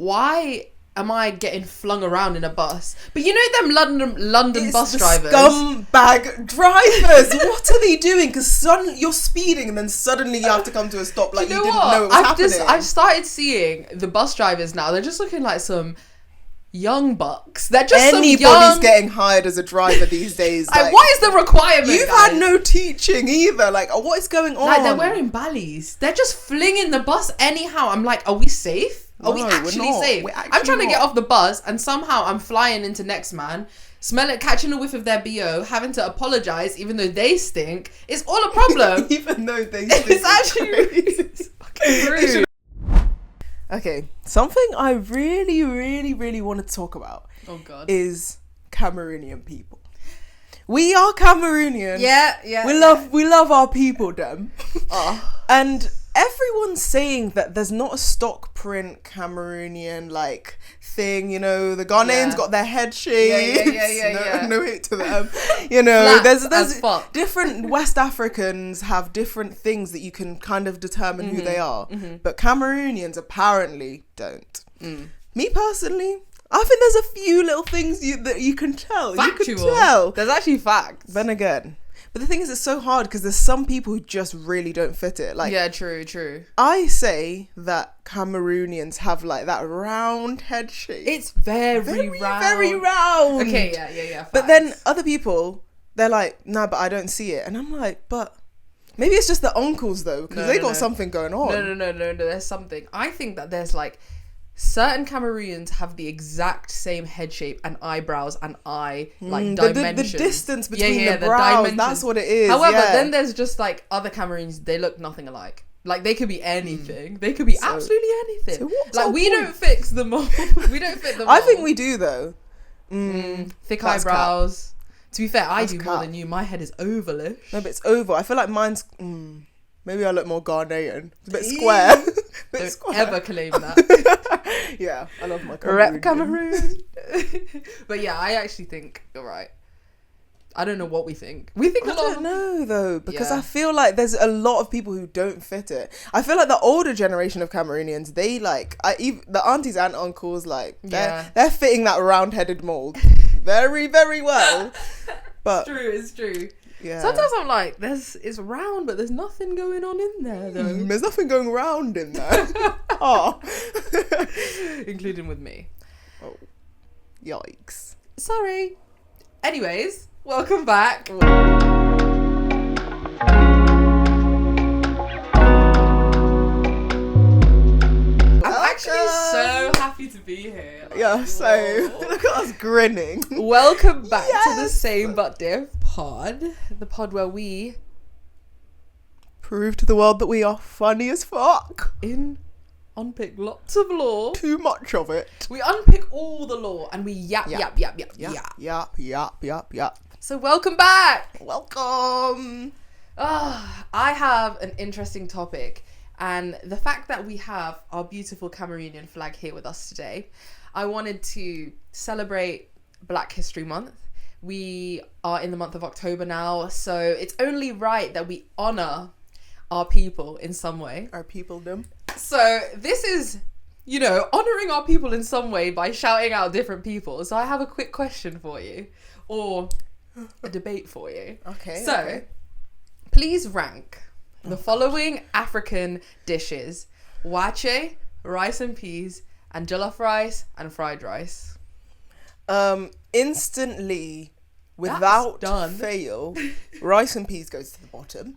why am I getting flung around in a bus? But you know them London bus drivers? Scumbag drivers. What are they doing? Because you're speeding and then suddenly you have to come to a stop like you didn't know it was happening. I've started seeing the bus drivers now. They're just looking like some young bucks. They're just anybody's getting hired as a driver these days. Like, what is the requirement? You've had no teaching either. Like, what is going on? Like, they're wearing Ballys. They're just flinging the bus anyhow. I'm like, are we safe? Are we actually safe? I'm trying to get off the bus and somehow I'm flying into next man, catching a whiff of their BO, having to apologise even though they stink. It's all a problem. Even though they stink. It's actually fucking rude. Okay, something I really, really, really want to talk about is Cameroonian people. We are Cameroonian. Yeah. We love our people, them. And everyone's saying that there's not a stock print Cameroonian like thing, you know, the Ghanaians got their head shapes. Yeah. No hate to them. You know, there's different West Africans have different things that you can kind of determine who they are. But Cameroonians apparently don't. Me personally, I think there's a few little things that you can tell. Factual. You can tell. There's actually facts. Then again. But the thing is, it's so hard because there's some people who just really don't fit it. Like, yeah, true. I say that Cameroonians have like that round head shape. It's very round. Very round. Okay, yeah. But then other people, they're like, no, but I don't see it. And I'm like, but maybe it's just the uncles though, because they got something going on. No, there's something. I think that there's like, certain Cameroonians have the exact same head shape and eyebrows and dimensions. The distance between the brows, dimensions. That's what it is. However, then there's just like other Cameroonians, they look nothing alike. Like they could be anything. They could be absolutely anything. So like we don't fix them all. We don't fit them all. I think we do though. Thick eyebrows. To be fair, I do more than you. My head is ovalish. No, but it's oval. I feel like mine's... maybe I look more Ghanaian. It's a bit square. Don't ever claim that. Yeah, I love my Cameroon. Rep Cameroon. But yeah, I actually think you're right. I don't know what we think. We think I don't know though, because I feel like there's a lot of people who don't fit it. I feel like the older generation of Cameroonians, they like, the aunties and uncles, like they're fitting that round-headed mold very, very well. But it's true. Yeah. Sometimes I'm like, it's round, but there's nothing going on in there though. There's nothing going round in there. Oh. Including with me. Oh. Yikes. Sorry. Anyways, welcome back. I'm actually so happy to be here. Like, yeah, so look at us grinning. Welcome back to the Same But Diff pod. The pod where we prove to the world that we are funny as fuck. Unpick lots of law. Too much of it. We unpick all the law and we yap. So welcome back. Welcome. I have an interesting topic. And the fact that we have our beautiful Cameroonian flag here with us today, I wanted to celebrate Black History Month. We are in the month of October now, so it's only right that we honour our people in some way. Our peopledom. So this is, honouring our people in some way by shouting out different people. So I have a quick question for you, or a debate for you. Okay. So, please rank the following African dishes: wache, rice and peas, and jollof rice and fried rice. Instantly, without fail, rice and peas goes to the bottom.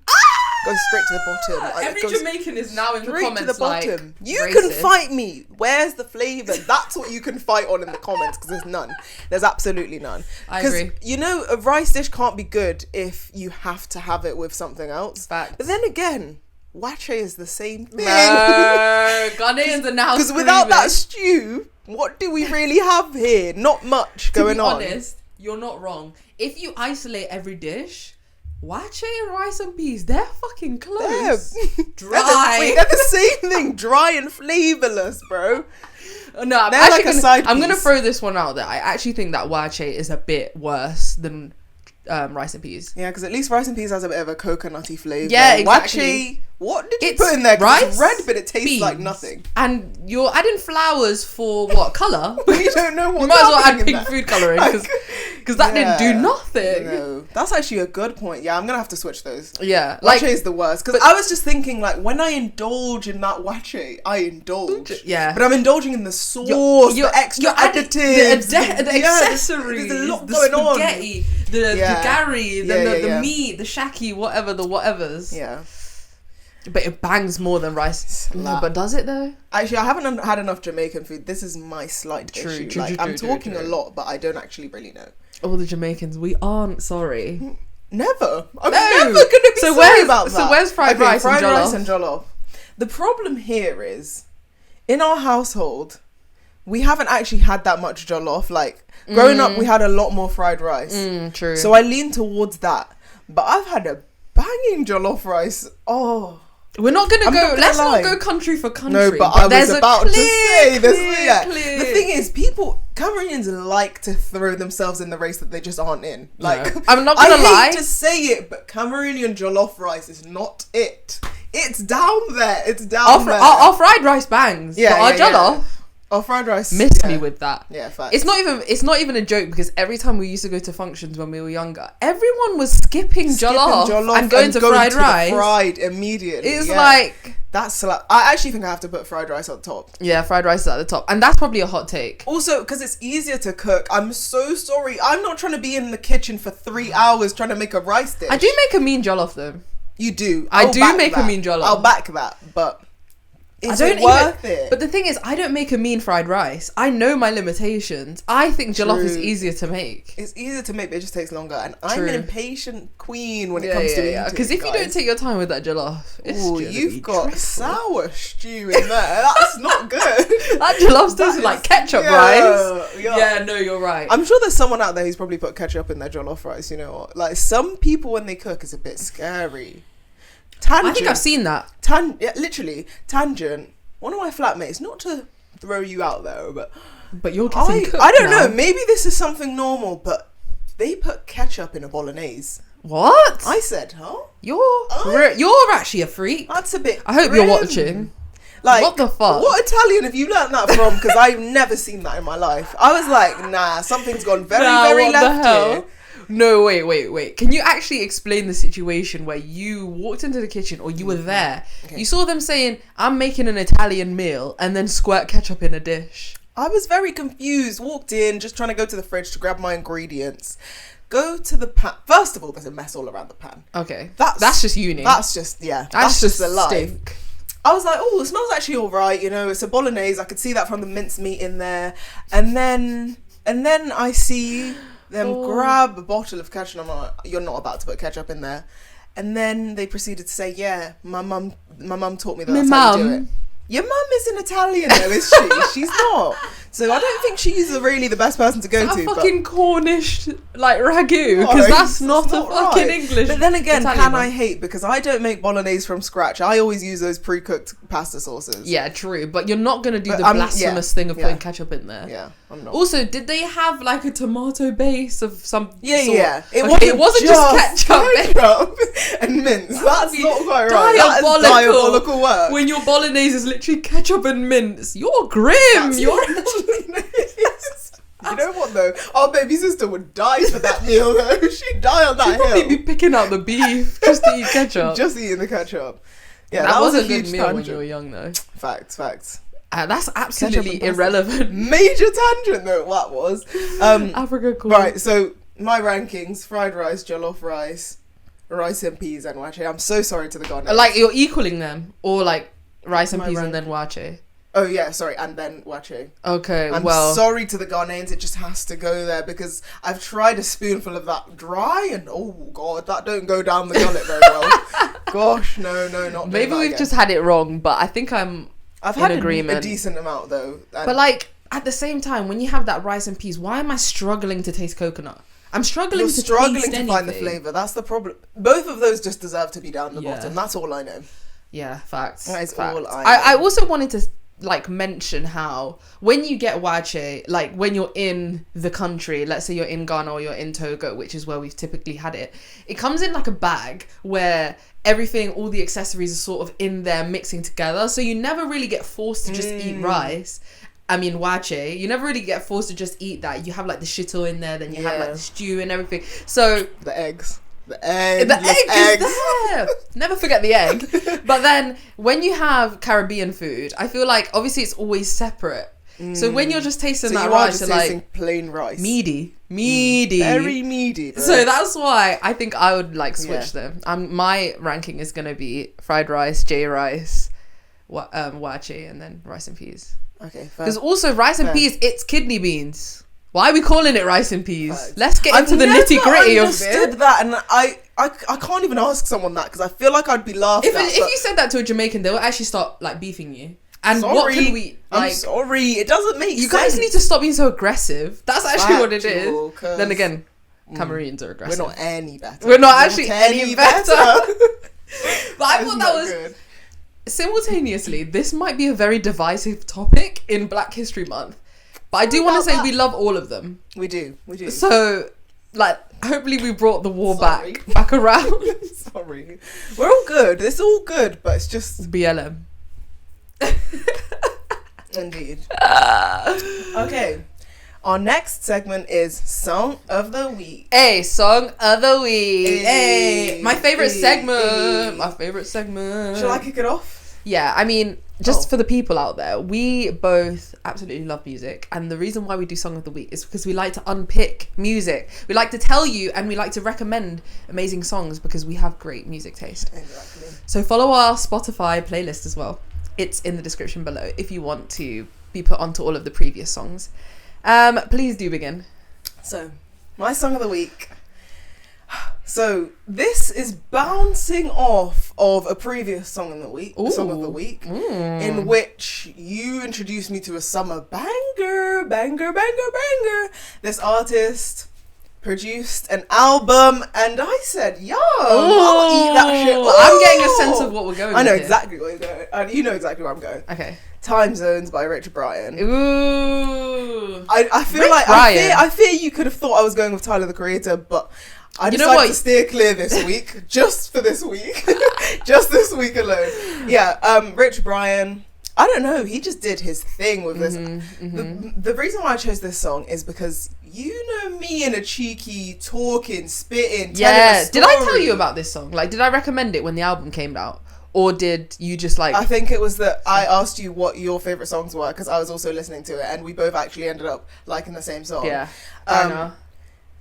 Goes straight to the bottom. Every Jamaican is now in the comments to the bottom. like, you racist. Can fight me. Where's the flavour? That's what you can fight on in the comments, because there's none. There's absolutely none. I agree. Because, a rice dish can't be good if you have to have it with something else. Facts. But then again, wache is the same thing. No, Ghanaians are now because without that stew, what do we really have here? Not much going on. To be honest, you're not wrong. If you isolate every dish, wache and rice and peas, they're fucking close. Dry. They're the same thing. Dry and flavourless, bro. No, I'm going to throw this one out there. I actually think that wache is a bit worse than rice and peas. Yeah, because at least rice and peas has a bit of a coconutty flavour. Yeah, exactly. Wache, what did you put in there? Rice, it's red, but it tastes beans, like nothing. And you're adding flowers for what colour? We don't know what. You might as well add pink food colouring because that didn't do nothing. No, that's actually a good point. Yeah, I'm gonna have to switch those. Yeah, Wache is the worst because I was just thinking like when I indulge in that wache, I indulge. Yeah, but I'm indulging in the sauce, the extra additives, the accessories, there's a lot the going on. spaghetti, the gari, the meat, the shaki, whatever the whatevers. Yeah. But it bangs more than rice. No, but does it though? Actually, I haven't had enough Jamaican food. This is my slight issue. I'm talking a lot, but I don't actually really know. All the Jamaicans, we aren't sorry. Never. I'm never going to be sorry about that. So where's fried rice and jollof? Rice and jollof. The problem here is, in our household, we haven't actually had that much jollof. Like, growing up, we had a lot more fried rice. True. So I lean towards that. But I've had a banging jollof rice. Oh. We're not gonna go. Let's not go country for country. No, but I was about to say this. Clear. The thing is, Cameroonians like to throw themselves in the race that they just aren't in. Like, I'm not gonna lie. I hate to say it, but Cameroonian jollof rice is not it. It's down there. It's down there. Our fried rice bangs. Yeah, but our jollof. Oh, fried rice. Missed me with that. Yeah, facts. It's not even a joke because every time we used to go to functions when we were younger, everyone was skipping jollof and going to fried rice. Fried immediately. It's like that's I actually think I have to put fried rice on top. Yeah, fried rice is at the top, and that's probably a hot take. Also, because it's easier to cook. I'm so sorry. I'm not trying to be in the kitchen for 3 hours trying to make a rice dish. I do make a mean jollof though. You do. I do make a mean jollof. I'll back that, but. Is I don't it worth it? But the thing is, I don't make a mean fried rice. I know my limitations. I think jollof is easier to make. It's easier to make, but it just takes longer. And I'm an impatient queen when it comes to eating. Because if you don't take your time with that jollof, you've got sour stew in there. That's not good. That jollof tastes like ketchup rice. Yeah, no, you're right. I'm sure there's someone out there who's probably put ketchup in their jollof rice. You know what? Like some people when they cook, it's a bit scary. Tangent. I think I've seen that. Literally, Tangent. One of my flatmates, not to throw you out there, but you're getting cooked I don't now. know. Maybe this is something normal, but they put ketchup in a bolognese. What? I said, huh? You're actually a freak. That's a bit. I hope you're watching. Like, what the fuck? What Italian have you learnt that from? Because I've never seen that in my life. I was like, nah, something's gone very left here. No, wait. Can you actually explain the situation where you walked into the kitchen or you were there? Okay. You saw them saying, I'm making an Italian meal and then squirt ketchup in a dish. I was very confused. Walked in, just trying to go to the fridge to grab my ingredients. Go to the pan. First of all, there's a mess all around the pan. Okay. That's just uni. That's just the life. Stink. I was like, oh, it smells actually all right. You know, it's a bolognese. I could see that from the mincemeat in there. And then I see them grab a bottle of ketchup. I'm like, you're not about to put ketchup in there. And then they proceeded to say, yeah, my mum taught me that that's how you do it. Your mum isn't Italian though, is she? She's not. So I don't think she's really the best person to go to. Fucking Cornish like ragu, because that's not a fucking English. But then again, Italian I hate because I don't make bolognese from scratch. I always use those pre-cooked pasta sauces. Yeah, true. But you're not gonna do the blasphemous thing of putting ketchup in there. Yeah, I'm not. Also, did they have like a tomato base of some sort? Yeah. It wasn't just ketchup and mince. That's not quite right. That is diabolical work. When your bolognese is literally ketchup and mince, you're grim. You're You know what though? Our baby sister would die for that meal though. She'd die on that hill. She'd probably be picking out the beef just to eat ketchup. Just eating the ketchup. Yeah, that was a good meal when you were young though. Facts. That's absolutely irrelevant. Major tangent though, what was. Africa cool. Right, so my rankings: fried rice, jollof rice, rice and peas, and wache. I'm so sorry to the Ghanaians. Like you're equaling them, or like rice and peas and then wache. Oh yeah, sorry, and then wache. Okay, I'm sorry to the Ghanaians, it just has to go there because I've tried a spoonful of that dry and oh god, that don't go down the gullet very well. Gosh, no, not. Maybe we've just had it wrong, but I think I've had agreement. A decent amount though. But like at the same time, when you have that rice and peas, why am I struggling to taste coconut? I'm struggling to find the flavour. That's the problem. Both of those just deserve to be down the bottom. That's all I know. Yeah, facts. That is facts. all I know. I also wanted to like mention how when you get wache, like when you're in the country, let's say you're in Ghana or you're in Togo, which is where we've typically had it, it comes in like a bag where everything, all the accessories are sort of in there mixing together, so you never really get forced to just eat rice. I mean wache, you never really get forced to just eat that. You have like the shito in there, then you have like the stew and everything. So the eggs. The egg is there. Never forget the egg. But then when you have Caribbean food, I feel like obviously it's always separate. So when you're just tasting that rice, you're like plain rice, meaty, very meaty. Bro. So that's why I think I would like switch them. My ranking is gonna be fried rice, J rice, wache, and then rice and peas. Okay, because also rice and peas, it's kidney beans. Why are we calling it rice and peas? Facts. Let's get into the nitty gritty of it. I understood that, and I can't even ask someone that because I feel like I'd be laughed at. If you said that to a Jamaican, they will actually start like beefing you. And what can we? Like, I'm sorry, it doesn't make sense. You guys need to stop being so aggressive. That's actually what it is. Then again, Cameroonians are aggressive. We're not any better. We're not actually any better. But I thought that was good. Simultaneously. This might be a very divisive topic in Black History Month. But I do want to say we love all of them. We do. So, like, hopefully we brought the war back around. Sorry. We're all good. It's all good, but it's just... BLM. Indeed. Okay. Our next segment is Song of the Week. Hey, Song of the Week. Hey. My favourite segment. My favourite segment. Shall I kick it off? Yeah, I mean, just for the people out there, we both absolutely love music, and the reason why we do Song of the Week is because we like to unpick music. We like to tell you, and we like to recommend amazing songs because we have great music taste. Exactly. So follow our Spotify playlist as well. It's in the description below if you want to be put onto all of the previous songs. Please do begin. So, my Song of the Week. So this is bouncing off of a previous song of the week, in which you introduced me to a summer banger. This artist produced an album, and I said, "Yo, I'll eat that shit." I'm getting a sense of what we're going. I know with exactly where you're going. You know exactly where I'm going. Okay. Time Zones by Rich Brian. Ooh. I feel like I fear you could have thought I was going with Tyler the Creator, but I decided to steer clear this week, just for this week. Just this week alone. Yeah, Rich Brian, I don't know, he just did his thing with this. The reason why I chose this song is because you know me and a cheeky talking, spitting, telling a story. Did I tell you about this song? Like, did I recommend it when the album came out? Or did you just like... I think it was that I asked you what your favourite songs were because I was also listening to it and we both actually ended up liking the same song. Yeah, I know.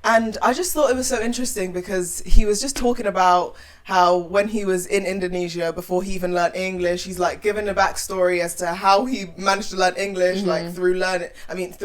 And I just thought it was so interesting because he was just talking about how when he was in Indonesia, before he even learned English, he's like giving a backstory as to how he managed to learn English, like through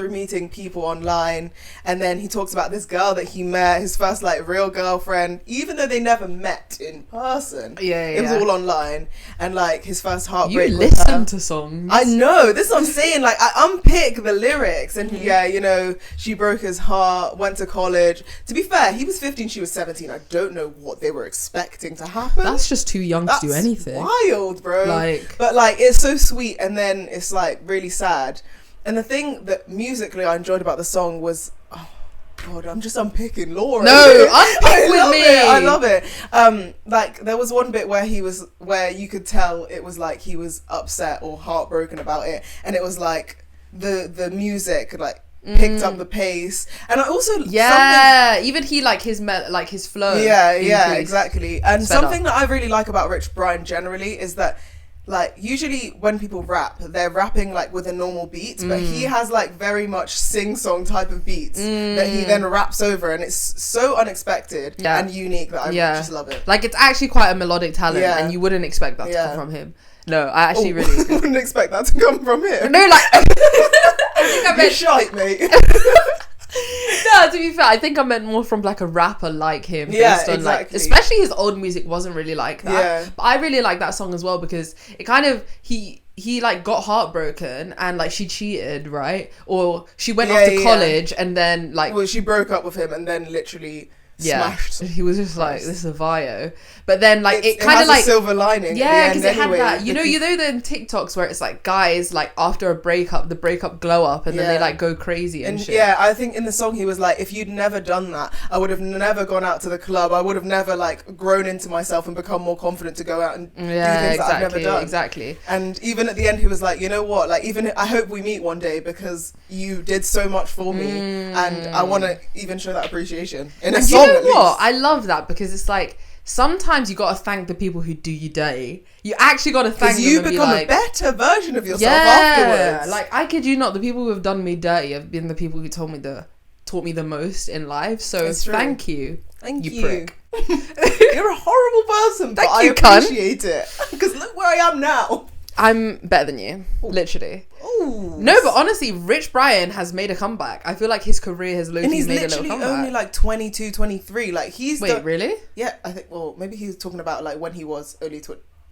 meeting people online. And then he talks about this girl that he met, his first like real girlfriend, even though they never met in person. It was all online. And like his first heartbreak. You listen to songs. I know, this is what I'm saying. Like I unpick the lyrics and you know, she broke his heart, went to college. To be fair, he was 15, she was 17. I don't know what they were expecting to happen. That's just too young to do anything. Wild, bro. But like it's so sweet and then it's like really sad. And the thing that musically I enjoyed about the song was, oh God, I'm just unpicking Laura. No, unpick with me. I love it. Like there was one bit where you could tell it was like he was upset or heartbroken about it, and it was like the music like picked up the pace, and I also even he like his flow increased. Exactly. And something that I really like about Rich Brian generally is that like usually when people rap, they're rapping like with a normal beat, but he has like very much sing-song type of beats that he then raps over, and it's so unexpected and unique that I just love it. Like it's actually quite a melodic talent, and you wouldn't expect that to come from him. No, I actually really wouldn't expect that to come from him. No, like I meant shite, mate. No, to be fair, I think I meant more from like a rapper like him. Based on like, especially his old music wasn't really like that. Yeah. But I really like that song as well because it kind of he like got heartbroken and like she cheated, right? Or she went off to college and then like she broke up with him and then literally smashed. He was just like, this is a Vio. But then like it kind of like silver lining. Yeah, because it had that. You know the TikToks where it's like guys like after a breakup, the breakup glow up and then they like go crazy and shit. Yeah, I think in the song he was like, if you'd never done that, I would have never gone out to the club. I would have never like grown into myself and become more confident to go out and do things that I've never done. Exactly. And even at the end, he was like, you know what? Like, even I hope we meet one day because you did so much for me, and I want to even show that appreciation in a song. You know what? I love that because it's like sometimes you got to thank the people who do you dirty. You actually got to thank them. You become a better version of yourself afterwards. Like, I kid you not, the people who have done me dirty have been the people who taught me the most in life. So thank you. Thank you. Prick. You're a horrible person, but I appreciate it. Because look where I am now. I'm better than you, literally. Ooh. No, but honestly, Rich Brian has made a comeback. I feel like his career has made a little comeback. And he's literally only like 22, 23. Like Wait, really? Yeah, I think, well, maybe he was talking about like when he was only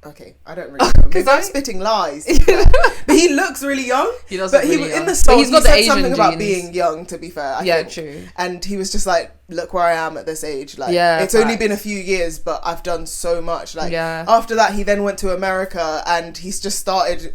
okay, I don't really know. Because I'm spitting lies. But he looks really young. He does but look really young. In the song, he said something about genes. being young, to be fair. I think. True. And he was just like, look where I am at this age. Like, it's only been a few years, but I've done so much. Like, after that, he then went to America and he's just started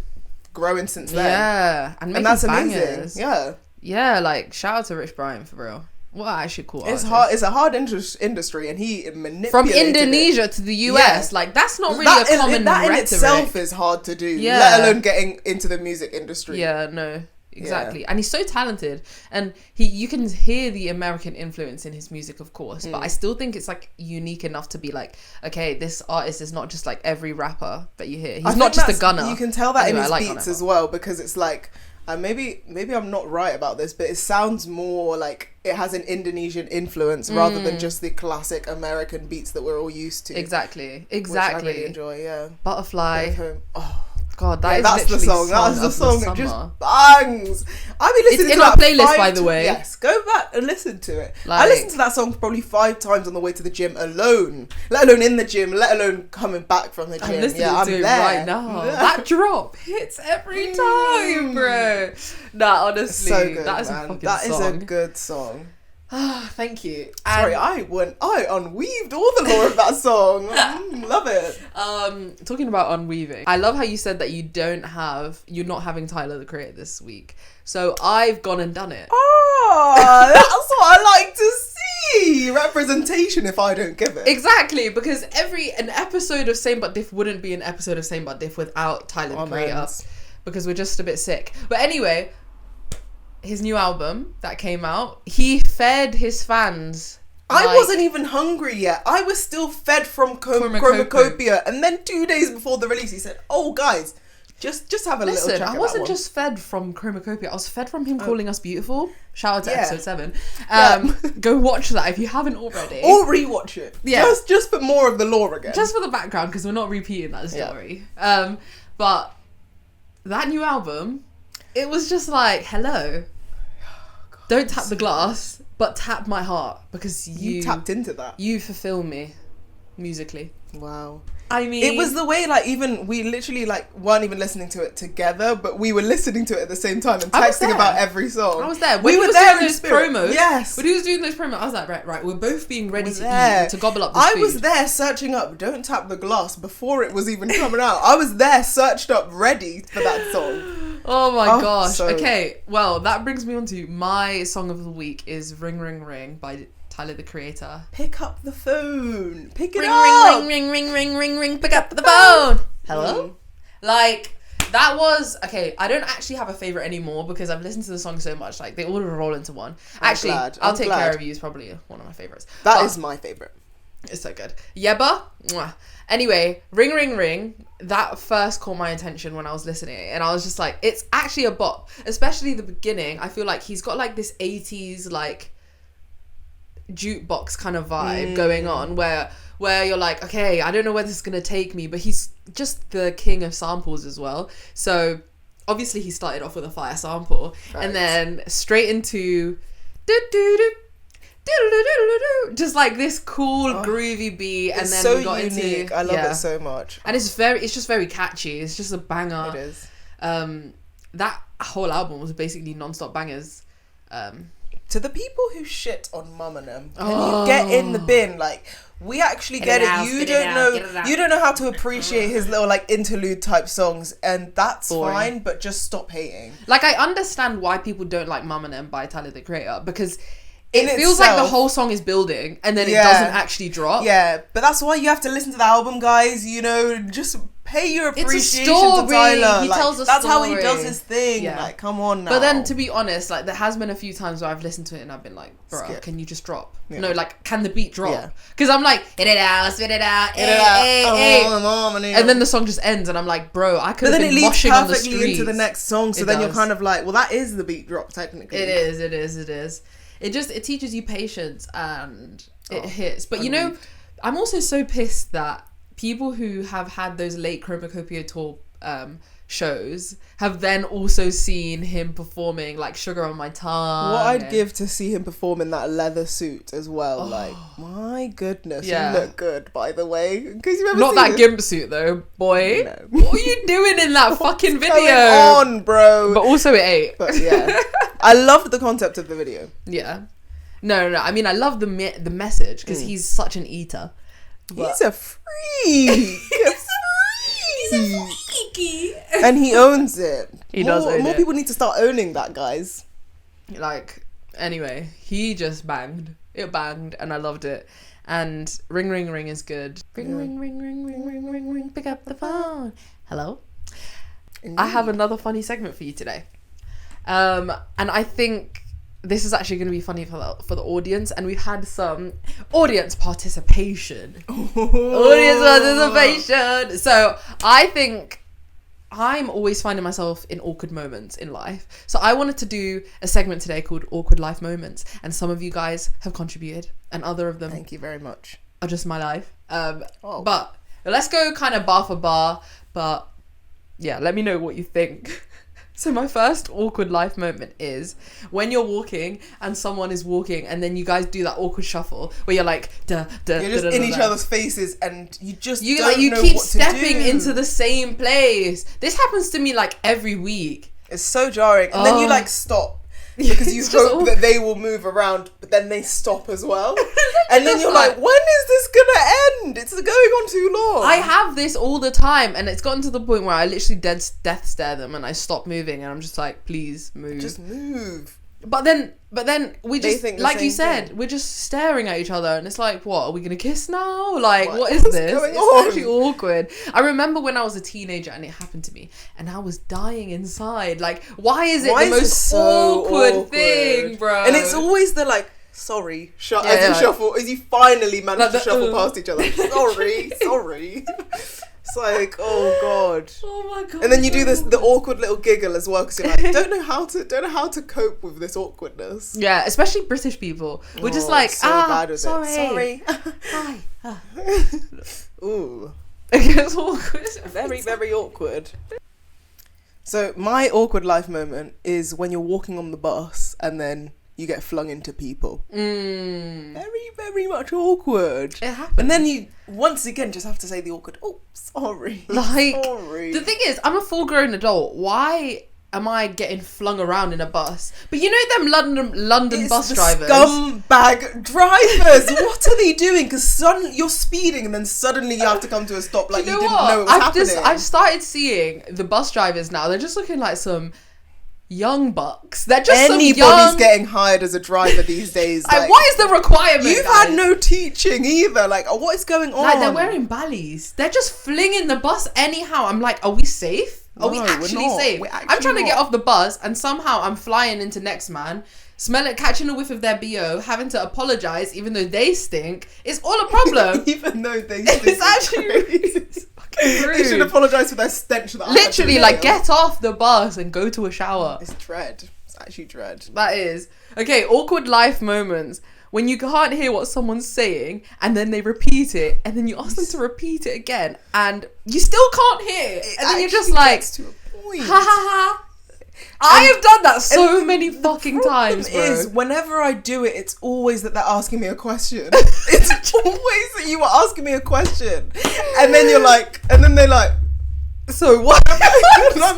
growing since then. Yeah. And that's bangers. amazing. Yeah. Yeah, like, shout out to Rich Brian, for real. What I should call it's hard. It's a hard industry, and he manipulated from Indonesia to the US. Like, that's not really a common that in rhetoric. itself is hard to do. Let alone getting into the music industry. Yeah, no, exactly. And he's so talented, and you can hear the American influence in his music, of course. But I still think it's like unique enough to be like, okay, this artist is not just like every rapper that you hear. He's not just a gunner. You can tell that in his beats as well, because it's like. Maybe I'm not right about this, but it sounds more like it has an Indonesian influence rather than just the classic American beats that we're all used to. Exactly. Which I really enjoy, Butterfly. Oh. God, that's the song. That's the song that just bangs. I've been listening to that our playlist, by the way. Yes, go back and listen to it. I listened to that song probably 5 times on the way to the gym alone. Let alone in the gym. Let alone coming back from the gym. I'm listening to it right now. That drop hits every time, bro. Nah, honestly, so good, that is a fucking song. That is a good song. Thank you. Sorry, I unweaved all the lore of that song. Love it. Talking about unweaving, I love how you said that you're not having Tyler the Creator this week. So I've gone and done it. Oh, that's what I like to see. Representation if I don't give it. Exactly, because an episode of Same But Diff wouldn't be an episode of Same But Diff without Tyler the Creator. Because we're just a bit sick. But anyway, his new album that came out, he fed his fans. I wasn't even hungry yet. I was still fed from Chromacopia. And then 2 days before the release, he said, oh, guys, just have a little check. I wasn't just fed from Chromacopia. I was fed from him calling us beautiful. Shout out to episode 7. Go watch that if you haven't already. Or rewatch it. Yeah. Just for more of the lore again. Just for the background, because we're not repeating that story. Yeah. But that new album, it was just like, hello. Don't tap the glass, but tap my heart, because you tapped into that. You fulfill me musically. Wow. I mean, it was the way we literally weren't even listening to it together, but we were listening to it at the same time and texting about every song. I was there. When we were there doing those promos. Yes. When he was doing those promos, I was like, right, we're both being ready to gobble up this food. I was there searching up Don't Tap the Glass before it was even coming out. I was there searched up ready for that song. Oh my gosh. Okay, well, that brings me on to my song of the week is Ring Ring Ring by Tyler the Creator. Pick up the phone. Pick it up. Ring, pick up the phone. Hello? Like, that was... Okay, I don't actually have a favourite anymore because I've listened to the song so much. Like, they all roll into one. Actually, I'll Take Care of You is probably one of my favourites. That is my favourite. It's so good. Yeba. Mwah. Anyway, Ring Ring Ring, that first caught my attention when I was listening, and I was just like, it's actually a bop. Especially the beginning. I feel like he's got like this 80s like jukebox kind of vibe going on where you're like, okay, I don't know where this is gonna take me, but he's just the king of samples as well. So obviously he started off with a fire sample, and then straight into just like this cool groovy beat, and then so we got unique. into I love it so much, and it's just very catchy. It's just a banger. It is. That whole album was basically non-stop bangers. to the people who shit on Mum and them, can you get in the bin? Like, we actually get it. You don't know how to appreciate his little like interlude type songs, and that's fine. But just stop hating. Like, I understand why people don't like Mum and them by Tyler the Creator, because it feels like the whole song is building and then it doesn't actually drop. Yeah, but that's why you have to listen to the album, guys. You know, just pay your appreciation to Tyler. He tells a that's story. how he does his thing. Yeah. Like, come on now. But then, to be honest, like, there has been a few times where I've listened to it and I've been like, bro, can you just drop? Yeah. No, like, can the beat drop? Because I'm like, spit it out, spit it out, and then the song just ends and I'm like, bro, I could have been moshing on the streets. But then it leads perfectly into the next song, so then you're kind of like, well, that is the beat drop technically. It is. It teaches you patience and it hits. But you know, I'm also so pissed that people who have had those late Chromacopia tour shows have then also seen him performing like Sugar on My Tongue. What I'd give to see him perform in that leather suit as well. Like, my goodness, you look good, by the way. Not that gimp suit though, boy. No. What are you doing in that fucking video? What's going on, bro? But also it ain't. But yeah, I loved the concept of the video. Yeah. No. I mean, I love the message because he's such an eater. He's a freak. He's a freaky. And he owns it. He does own it. More people need to start owning that, guys. Like, anyway, he just banged. It banged and I loved it. And Ring Ring Ring is good. Ring Ring Ring Ring Ring Ring Ring Ring. Pick up the phone. Hello. Indeed. I have another funny segment for you today. And I think this is actually going to be funny for the audience, and we've had some audience participation. So I think I'm always finding myself in awkward moments in life. So I wanted to do a segment today called Awkward Life Moments, and some of you guys have contributed, and other of them, thank you very much, are just my life. But let's go kind of bar for bar. But yeah, let me know what you think. So my first awkward life moment is when you're walking and someone is walking and then you guys do that awkward shuffle where you're like, you're just in each other's faces and you just you don't know keep what stepping to do. into the same place. This happens to me like every week. It's so jarring. And then you like stop because you hope that they will move around, but then they stop as well. And then you're like, when is this gonna end? It's going on too long. I have this all the time, and it's gotten to the point where I literally death stare them and I stop moving and I'm just like, please move. Just move. But then we just, like you said, we're just staring at each other and it's like, what, are we gonna kiss now? Like, what is this? It's actually awkward. I remember when I was a teenager and it happened to me and I was dying inside. Like, why is it the most awkward thing, bro? And it's always the like, sorry, shuffle, as you finally manage to shuffle past each other. Sorry. It's like, oh god. Oh my god. And then you do the awkward little giggle as well because you're like, don't know how to cope with this awkwardness. Yeah, especially British people. We're just like, bad with sorry. Hi. Ooh. It's awkward. Very, very awkward. So my awkward life moment is when you're walking on the bus and then you get flung into people. Very, very much awkward. It happens. And then you, once again, just have to say the awkward, oh, sorry. Like, sorry. The thing is, I'm a full-grown adult. Why am I getting flung around in a bus? But you know them London bus drivers? Scumbag drivers. What are they doing? Because you're speeding and then suddenly you have to come to a stop like you didn't know it was happening. I've started seeing the bus drivers now. They're just looking like some young bucks. They're just anybody's getting hired as a driver these days. Like, what is the requirement? You've had no teaching either. Like, what is going on? Like, they're wearing Ballys. They're just flinging the bus anyhow. I'm like, are we safe? Are we actually safe? I'm trying to get off the bus and somehow I'm flying into next man, catching a whiff of their BO, having to apologise even though they stink. It's all a problem. Even though they stink. It's actually rude. They should apologise for their stench. Literally, like, get off the bus and go to a shower. It's dread. It's actually dread. That is. Okay, awkward life moments. When you can't hear what someone's saying and then they repeat it and then you ask them to repeat it again and you still can't hear. And then you're just like, to a point. Ha ha ha. I have done that so many fucking times, bro. Is whenever I do it, it's always that they're asking me a question. It's always that you are asking me a question, and then you're like, and then they're like, so what? And I'm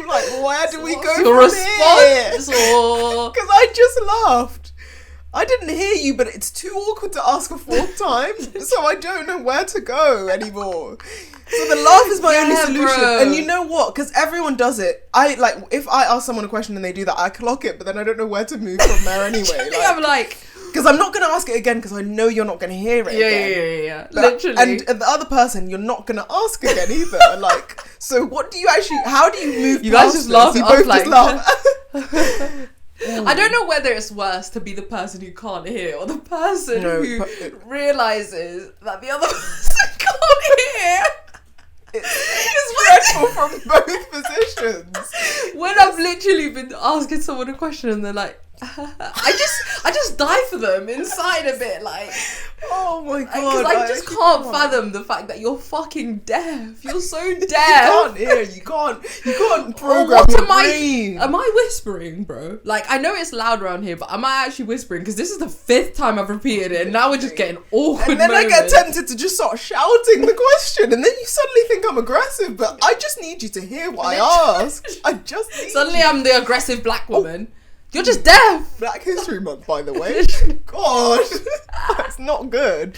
like, where do we go your from here? response? Or... Because I just laughed. I didn't hear you, but it's too awkward to ask a fourth time, so I don't know where to go anymore. So the laugh is my only solution. Bro. And you know what? Because everyone does it. I like, if I ask someone a question and they do that, I clock it, but then I don't know where to move from there anyway. I'm like... Because I'm not going to ask it again because I know you're not going to hear it again. Yeah. Literally. And the other person, you're not going to ask again either. Like, so what do you actually, how do you move You guys past just this? laugh You it both off, just like... laugh. I don't know whether it's worse to be the person who can't hear or the person who realises that the other person can't hear. It's dreadful from both positions. When I've literally been asking someone a question and they're like, I just die for them inside a bit, like, oh my god, because I just can't fathom the fact that you're fucking deaf. You're so deaf. You can't hear. You can't program What your am brain. am I whispering, bro? Like, I know it's loud around here, but am I actually whispering? Because this is the 5th time I've repeated it, and now we're just getting awkward. And then moments. I get tempted to just start shouting the question, and then you suddenly think I'm aggressive, but I just need you to hear what I ask. I just need Suddenly you. I'm the aggressive black woman. You're just deaf. Black History Month, by the way. God, that's not good.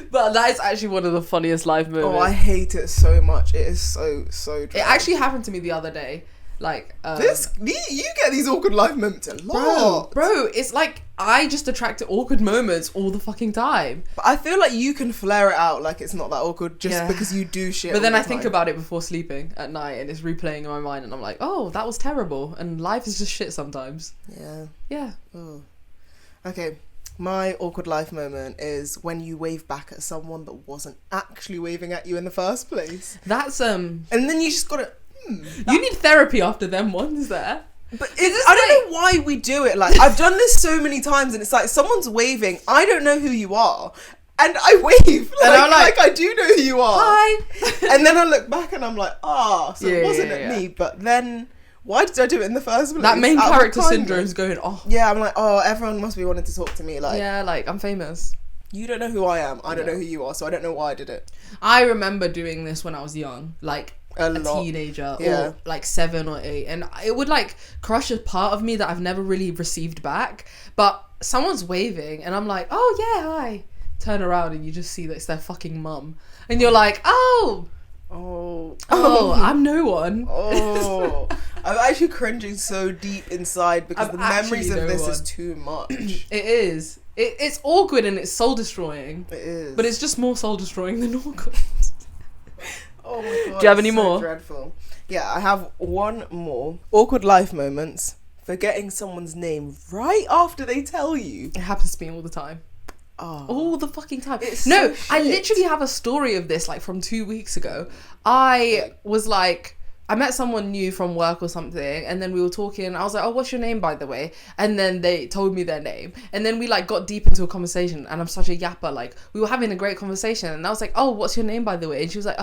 But that is actually one of the funniest live moments. Oh, I hate it so much. It is so It actually happened to me the other day. Like, you get these awkward life moments a lot. Bro, it's like I just attract awkward moments all the fucking time. But I feel like you can flare it out like it's not that awkward just because you do shit. But then all I the think time. about it before sleeping at night, and it's replaying in my mind, and I'm like, oh, that was terrible. And life is just shit sometimes. Yeah. Oh. Okay. My awkward life moment is when you wave back at someone that wasn't actually waving at you in the first place. That's And then you just gotta. You need therapy after them ones there. But I don't know why we do it. Like, I've done this so many times, and it's like someone's waving. I don't know who you are, and I wave. And I'm like, I do know who you are. Hi. And then I look back, and I'm like, so it wasn't yeah. me. But then, why did I do it in the first place? That main Out of character kindness. syndrome's going off. Yeah, I'm like, everyone must be wanting to talk to me. Like, Yeah, like, I'm famous. you don't know who I am. I don't know who you are, so I don't know why I did it. I remember doing this when I was young, like a teenager, or like 7 or 8, and it would like crush a part of me that I've never really received back. But someone's waving, and I'm like, oh yeah, hi. Turn around, and you just see that it's their fucking mum, and you're like, oh, I'm no one. I'm actually cringing so deep inside because the memories of this is too much. It is. It's awkward and it's soul destroying. It is. But it's just more soul destroying than awkward. Oh my god. Do you have any so more? Dreadful. Yeah, I have one more. Awkward life moments. Forgetting someone's name right after they tell you. It happens to me all the time. Oh. All the fucking time. It's No, so I shit. literally have a story of this, like, from 2 weeks ago. I was like, I met someone new from work or something, and then we were talking. I was like, oh, what's your name, by the way? And then they told me their name. And then we, like, got deep into a conversation, and I'm such a yapper. Like, we were having a great conversation, and I was like, oh, what's your name, by the way? And she was like,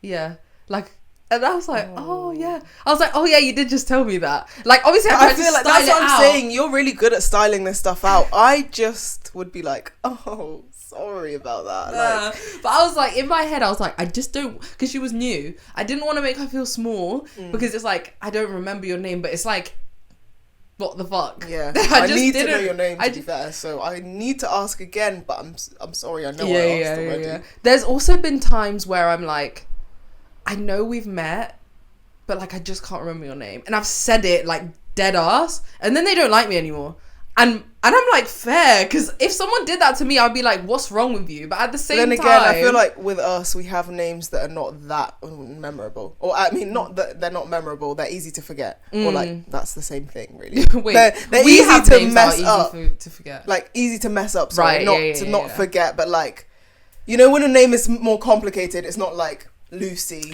yeah. Like, and I was like, oh, yeah. I was like, oh, yeah, you did just tell me that. Like, obviously, I feel like that's what I'm saying. You're really good at styling this stuff out. I just would be like, oh, sorry about that. But I was like, in my head, I was like, I just don't, because she was new. I didn't want to make her feel small because it's like, I don't remember your name, but it's like, what the fuck? Yeah, I need to know your name to be fair, so I need to ask again. But I'm sorry, I know I asked already. Yeah. There's also been times where I'm like, I know we've met, but like I just can't remember your name, and I've said it like dead ass, and then they don't like me anymore. And I'm like, fair, because if someone did that to me, I'd be like, what's wrong with you? But at the same time... Then again, I feel like with us, we have names that are not that memorable. Or, I mean, not that they're not memorable, they're easy to forget. Or, like, that's the same thing, really. Wait, they're we easy have to names mess that up. are easy to forget. Like, easy to mess up, sorry. Right, Not forget, but, like, you know, when a name is more complicated, it's not like... Lucy,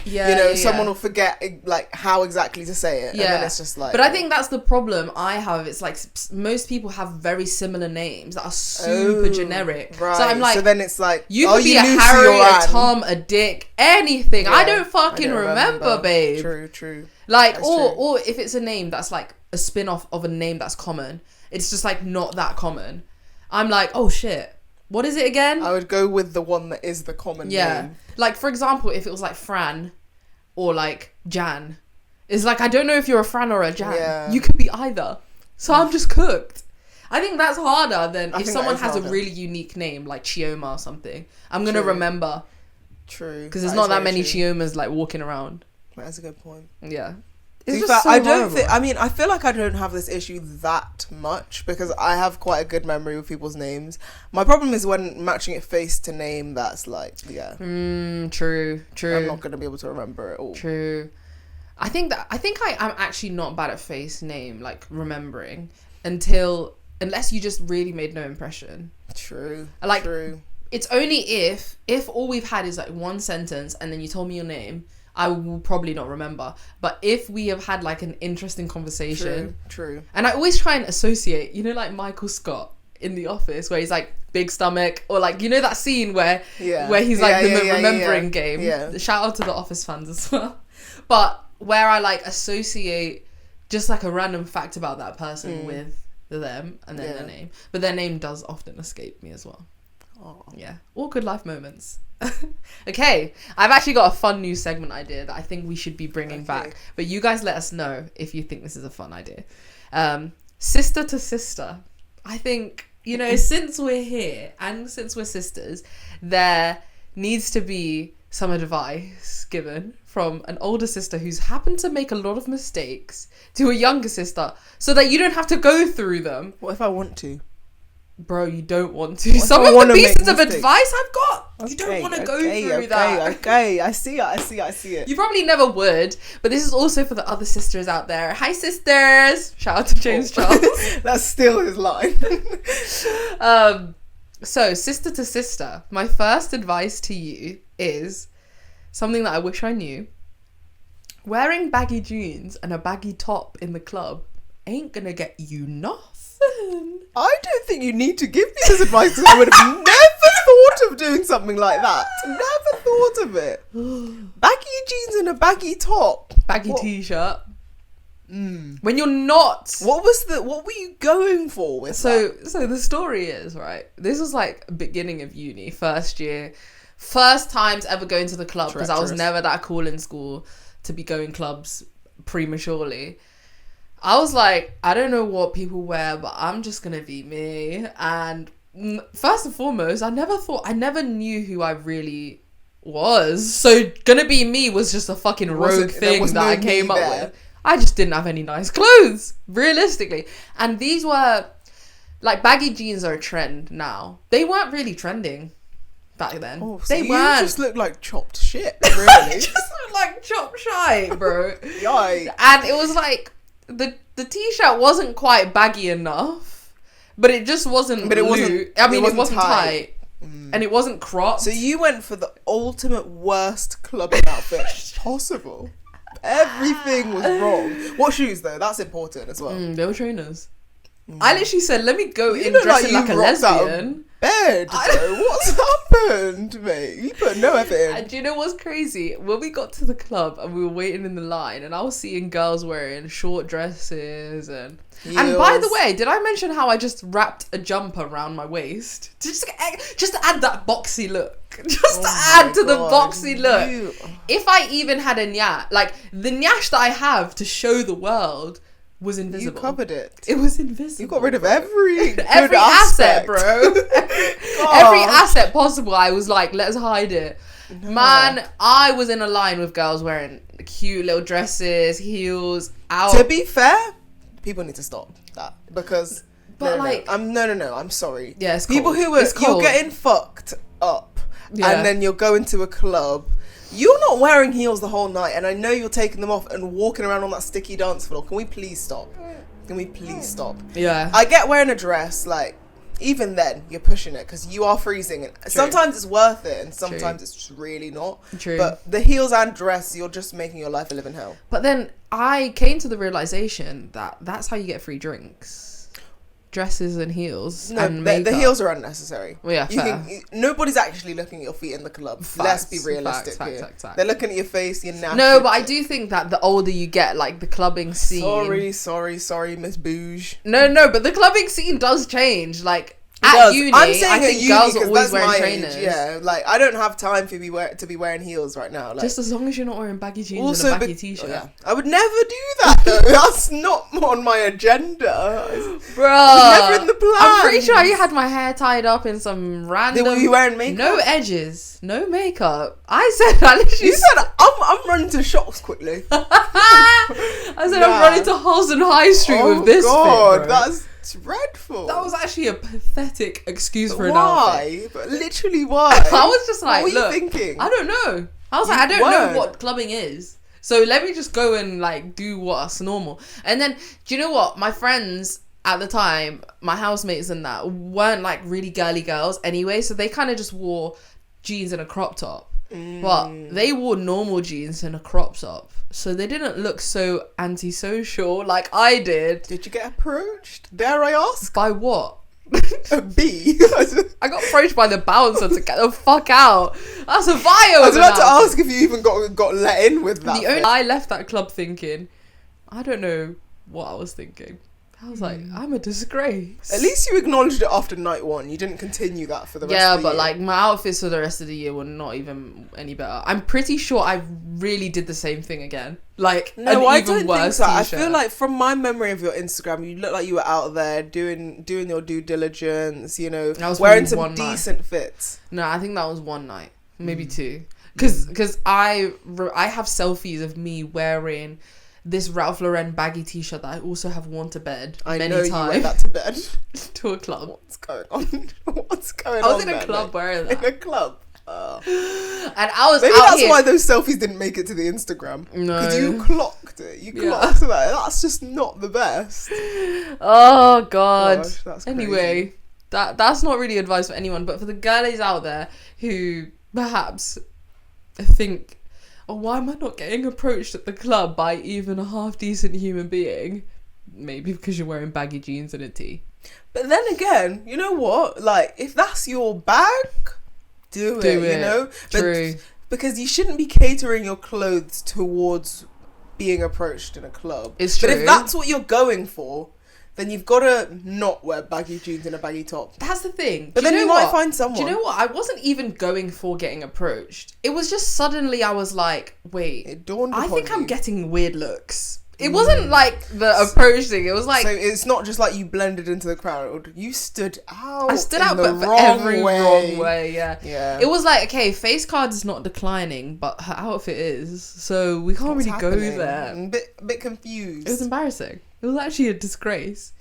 someone will forget like how exactly to say it, and then it's just like. But I think that's the problem I have. It's like most people have very similar names that are super generic. Right. So I'm like, so then it's like you could be a Harry, a Tom, a Dick, anything. Yeah, I don't fucking remember, babe. True. Like, or if it's a name that's like a spin-off of a name that's common, it's just like not that common. I'm like, oh shit. What is it again? I would go with the one that is the common name. Like, for example, if it was like Fran or like Jan, It's like, I don't know if you're a Fran or a Jan. Yeah. You could be either. So I'm just cooked. I think that's harder than if someone has harder. a really unique name, like Chioma or something. I'm going to remember. True. Because there's not that many Chiomas, like, walking around. That's a good point. Yeah. It's just so I don't think. I mean, I feel like I don't have this issue that much because I have quite a good memory with people's names. My problem is when matching it face to name. That's like, yeah. True. I'm not gonna be able to remember it all. True. I think I am actually not bad at face name, like remembering, unless you just really made no impression. True. Like, true. It's only if all we've had is like one sentence and then you told me your name, I will probably not remember. But if we have had like an interesting conversation. True. And I always try and associate, like Michael Scott in The Office where he's like big stomach, or like, that scene where he's like the remembering game. Yeah. Shout out to the Office fans as well. But where I like associate just like a random fact about that person with them and then their name. But their name does often escape me as well. Oh. Yeah. All good life moments. Okay, I've actually got a fun new segment idea that I think we should be bringing back, but you guys let us know if you think this is a fun idea. Sister to sister. I think, since we're here and since we're sisters, there needs to be some advice given from an older sister who's happened to make a lot of mistakes to a younger sister so that you don't have to go through them. What if I want to? Bro, you don't want to. Some of the pieces of advice I've got, you don't want to go through that. Okay, I see it. You probably never would, but this is also for the other sisters out there. Hi, sisters! Shout out to James Charles. That's still his line. So, sister to sister, my first advice to you is something that I wish I knew. Wearing baggy jeans and a baggy top in the club ain't gonna get you nothing. I don't think you need to give me this advice because I would have never thought of doing something like that. Never thought of it. Baggy jeans and a baggy top. Baggy t-shirt. When you're not... What were you going for with that? So the story is, right, this was like beginning of uni, first year, first times ever going to the club because I was never that cool in school to be going clubs prematurely. I was like, I don't know what people wear, but I'm just going to be me. And first and foremost, I never knew who I really was. So gonna be me was just a fucking rogue thing that I came up with. I just didn't have any nice clothes, realistically. And these were, like, baggy jeans are a trend now. They weren't really trending back then. Oh, so they you weren't. just look like chopped shit, really. Just look like chopped shite, bro. Yikes. And it was like, the t-shirt wasn't quite baggy enough, but it just wasn't. But it wasn't tight. And it wasn't cropped. So you went for the ultimate worst clubbing outfit possible. Everything was wrong. What shoes though? That's important as well. They were trainers. I literally said, "Let me go in dressing like a lesbian." Bed, bro. What's happened, mate? You put no effort in. And do you know what's crazy? When we got to the club and we were waiting in the line, and I was seeing girls wearing short dresses and heels. And by the way, did I mention how I just wrapped a jumper around my waist just to add that boxy look? Just to add to the boxy look. If I even had a nyash, like the nyash that I have to show the world was invisible. You covered it. It was invisible. You got rid of every asset, bro. Every asset possible. I was like, let's hide it. No. Man, I was in a line with girls wearing cute little dresses, heels, out. To be fair, people need to stop that because. But no, I'm sorry. Yeah, it's people cold. Who are you're getting fucked up, and then you're going to a club. You're not wearing heels the whole night, and I know you're taking them off and walking around on that sticky dance floor. Can we please stop? Yeah. I get wearing a dress, like, even then, you're pushing it, because you are freezing. Sometimes it's worth it, and sometimes it's just really not. True. But the heels and dress, you're just making your life a living hell. But then I came to the realization that that's how you get free drinks. Dresses and heels and makeup. The heels are unnecessary. Well, yeah, fair. Nobody's actually looking at your feet in the club. Let's be realistic here. Facts. They're looking at your face, your nash. No, but I do think that the older you get, like the clubbing scene. Sorry, Miss Bouge. No, but the clubbing scene does change. Like At uni, I'm saying I at think uni girls are because always that's wearing my trainers. age. Yeah, like I don't have time to be wearing heels right now. Like, Just as long as you're not wearing baggy jeans also, and a baggy t-shirt. yeah, I would never do that though. That's not on my agenda. Bruh, never in the plan. I'm pretty sure you had my hair tied up in some random. Were you wearing makeup? No edges, no makeup. I literally. You said I'm running to shops quickly. I said I'm running to Halston High Street with this. God, fit, bro. that's dreadful. That was actually a pathetic excuse But for an why? outfit. But literally, why? I was just like, what were look, you thinking? I don't know. I was like, I don't know what clubbing is. So let me just go and like do what's normal. And then, do you know what? My friends at the time, my housemates and that, weren't like really girly girls anyway. So they kind of just wore jeans and a crop top. But they wore normal jeans and a crop top. So they didn't look so antisocial like I did. Did you get approached? Dare I ask? By what? A bee. I got approached by the bouncer to get the fuck out. That's a bio. I was about to ask if you even got let in with that. I left that club thinking, I don't know what I was thinking. I was like, I'm a disgrace. At least you acknowledged it after night one. You didn't continue that for the rest of the year. Yeah, but like my outfits for the rest of the year were not even any better. I'm pretty sure I really did the same thing again. Like, no, I I don't think so. I t-shirt. feel like from my memory of your Instagram, you look like you were out there doing your due diligence, you know, wearing some decent fits. No, I think that was one night, maybe two. Because I have selfies of me wearing this Ralph Lauren baggy t-shirt that I also have worn to bed many times. You wear that to bed. To a club. What's going on? What's going on? I was in a club wearing that. In a club. And I was maybe out that's here. why those selfies didn't make it to the Instagram. No, because you clocked it. You clocked that. That's just not the best. Oh God. Gosh, that's anyway, crazy. that's not really advice for anyone, but for the girlies out there who perhaps think, oh, why am I not getting approached at the club by even a half decent human being? Maybe because you're wearing baggy jeans and a tee. But then again, you know what? Like, if that's your bag, do it. You know? True. Because you shouldn't be catering your clothes towards being approached in a club. It's true. But if that's what you're going for, then you've got to not wear baggy jeans and a baggy top. That's the thing. But then you might find someone. Do you know what? I wasn't even going for getting approached. It was just suddenly I was like, wait, it dawned upon I think you. I'm getting weird looks. It wasn't like the approach thing. It was like... So it's not just like you blended into the crowd. You stood out. I stood out, but for wrong way. Yeah. It was like, okay, face card is not declining, but her outfit is. So we can't really go there. I'm a bit confused. It was embarrassing. It was actually a disgrace.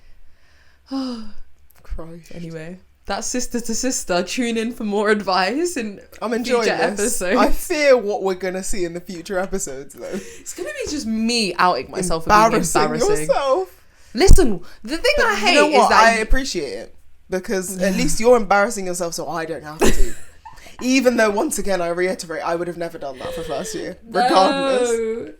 Christ. Anyway, that's sister to sister. Tune in for more advice in I'm enjoying future this. episodes. I fear what we're gonna see in the future episodes, though. It's gonna be just me outing myself and being embarrassing yourself. Listen, the thing I hate is that I appreciate it because at least you're embarrassing yourself, so I don't have to. Even though, once again, I reiterate, I would have never done that for first year, regardless.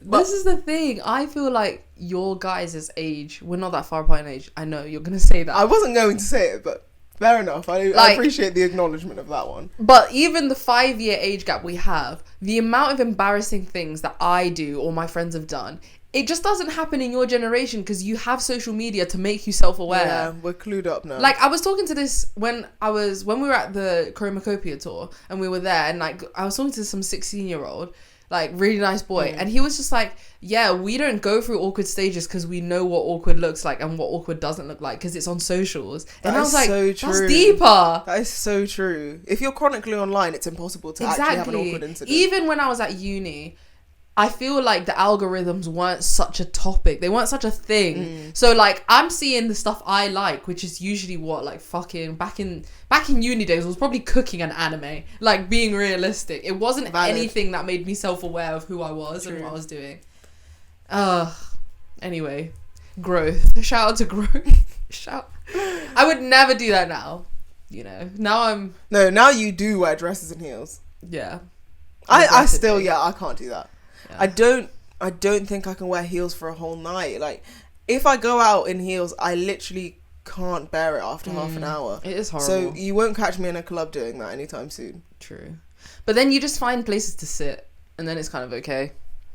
No, this is the thing. I feel like your guys' age, we're not that far apart in age. I know you're gonna say that. I wasn't going to say it, but fair enough. I appreciate the acknowledgement of that one. But even the 5-year age gap we have, the amount of embarrassing things that I do or my friends have done, it just doesn't happen in your generation because you have social media to make you self-aware. Yeah, we're clued up now. Like, I was talking to this when we were at the Chromacopia tour and we were there, and like I was talking to some 16-year-old, like really nice boy, and he was just like, yeah, we don't go through awkward stages because we know what awkward looks like and what awkward doesn't look like because it's on socials. And I was like, so that's true. deeper. That is so true. If you're chronically online, it's impossible to actually have an awkward incident. Even when I was at uni, I feel like the algorithms weren't such a topic. They weren't such a thing. So like I'm seeing the stuff I like, which is usually what, like fucking back in uni days, was probably cooking and anime. Like, being realistic. It wasn't anything that made me self-aware of who I was and what I was doing. Anyway, growth. Shout out to growth. I would never do that now. You know, now you do wear dresses and heels. Yeah. I can't do that. Yeah. I don't think I can wear heels for a whole night. Like, if I go out in heels, I literally can't bear it after half an hour. It is horrible. So you won't catch me in a club doing that anytime soon. True. But then you just find places to sit, and then it's kind of okay,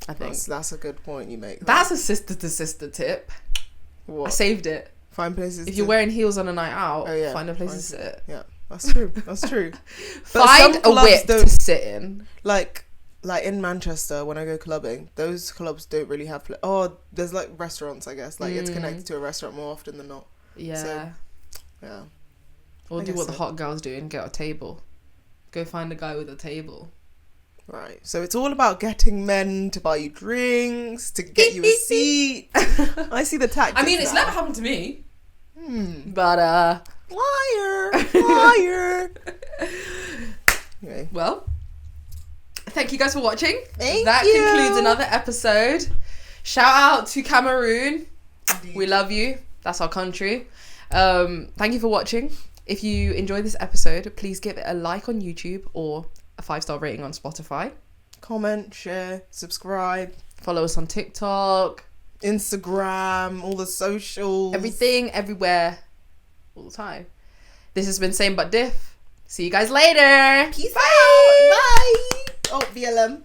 I think. That's a good point you make. That's a sister to sister tip. What? I saved it. Find places. If you're wearing heels on a night out, Oh, yeah. find a place to sit. Yeah, that's true. That's true. Find a whip to sit in. Like in Manchester, when I go clubbing, those clubs don't really have... there's like restaurants, I guess. Like it's connected to a restaurant more often than not. Yeah. So, yeah. Or do what the hot girls do and get a table. Go find a guy with a table. Right. So it's all about getting men to buy you drinks, to get you a seat. I see the tactics. I mean, it's never happened to me. But, liar. Anyway. Well, thank you guys for watching. That concludes another episode. Shout out to Cameroon. Indeed. We love you. That's our country. Thank you for watching. If you enjoyed this episode, please give it a like on YouTube or a 5-star rating on Spotify. Comment, share, subscribe. Follow us on TikTok, Instagram, all the socials. everything, everywhere, all the time. This has been Same But Diff. See you guys later. Peace out. Bye. Oh, BLM.